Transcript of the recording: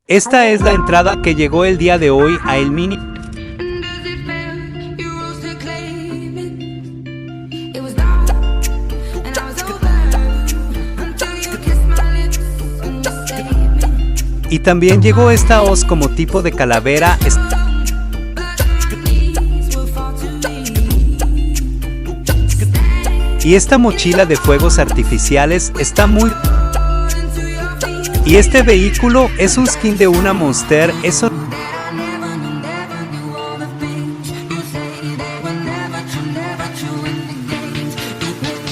Esta es la entrada que llegó el día de hoy a El Mini. Y también llegó esta hoz como tipo de calavera. Y esta mochila de fuegos artificiales está muy... Y este vehículo es un skin de una Monster, eso...